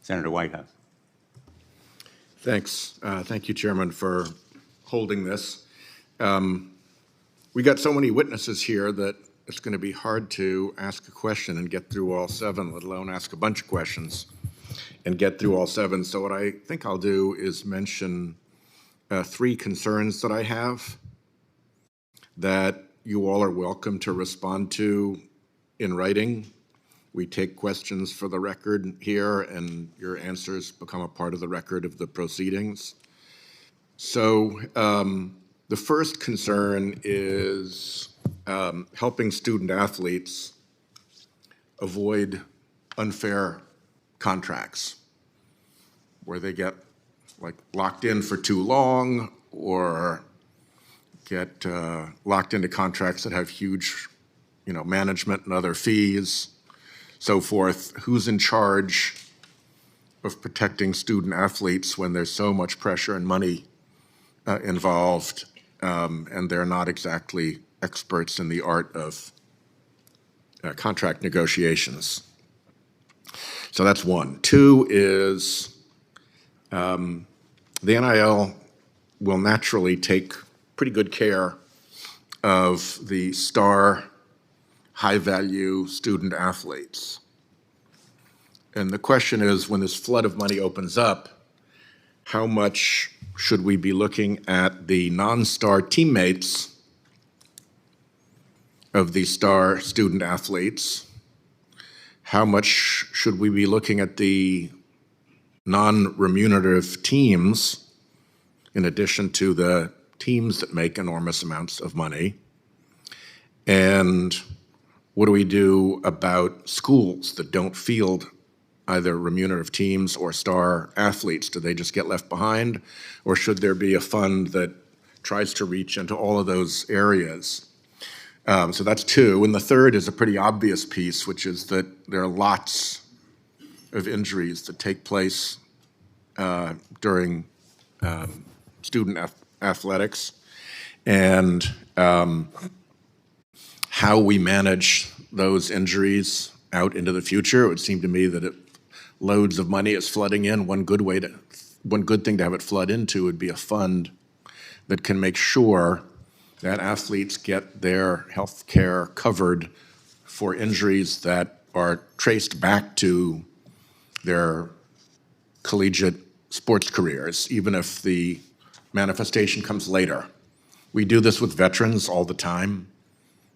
Senator Whitehouse. Thanks. Thank you, Chairman, for holding this. We got so many witnesses here that it's going to be hard to ask a question and get through all 7, let alone ask a bunch of questions and get through all 7. So what I think I'll do is mention 3 concerns that I have that you all are welcome to respond to in writing. We take questions for the record here, and your answers become a part of the record of the proceedings. So the first concern is helping student athletes avoid unfair contracts where they get like locked in for too long or get locked into contracts that have huge, management and other fees, so forth. Who's in charge of protecting student athletes when there's so much pressure and money involved, and they're not exactly experts in the art of contract negotiations? So that's 1. 2 is the NIL will naturally take pretty good care of the star, high-value student athletes. And the question is, when this flood of money opens up, how much should we be looking at the non-star teammates of the star student athletes? How much should we be looking at the non-remunerative teams, in addition to the teams that make enormous amounts of money? And what do we do about schools that don't field either remunerative teams or star athletes? Do they just get left behind? Or should there be a fund that tries to reach into all of those areas? So that's 2. And the third is a pretty obvious piece, which is that there are lots of injuries that take place during student athletics. And how we manage those injuries out into the future. It would seem to me that if loads of money is flooding in, one good thing to have it flood into would be a fund that can make sure that athletes get their health care covered for injuries that are traced back to their collegiate sports careers, even if the manifestation comes later. We do this with veterans all the time.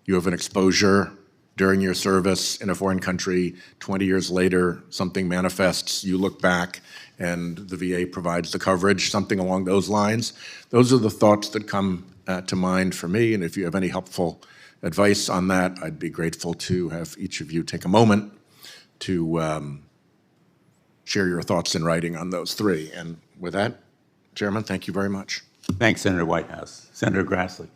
You have an exposure during your service in a foreign country, 20 years later, something manifests, you look back, and the VA provides the coverage, something along those lines. Those are the thoughts that come to mind for me, and if you have any helpful advice on that, I'd be grateful to have each of you take a moment to share your thoughts in writing on those 3. And with that, Chairman, thank you very much. Thanks, Senator Whitehouse. Senator Grassley.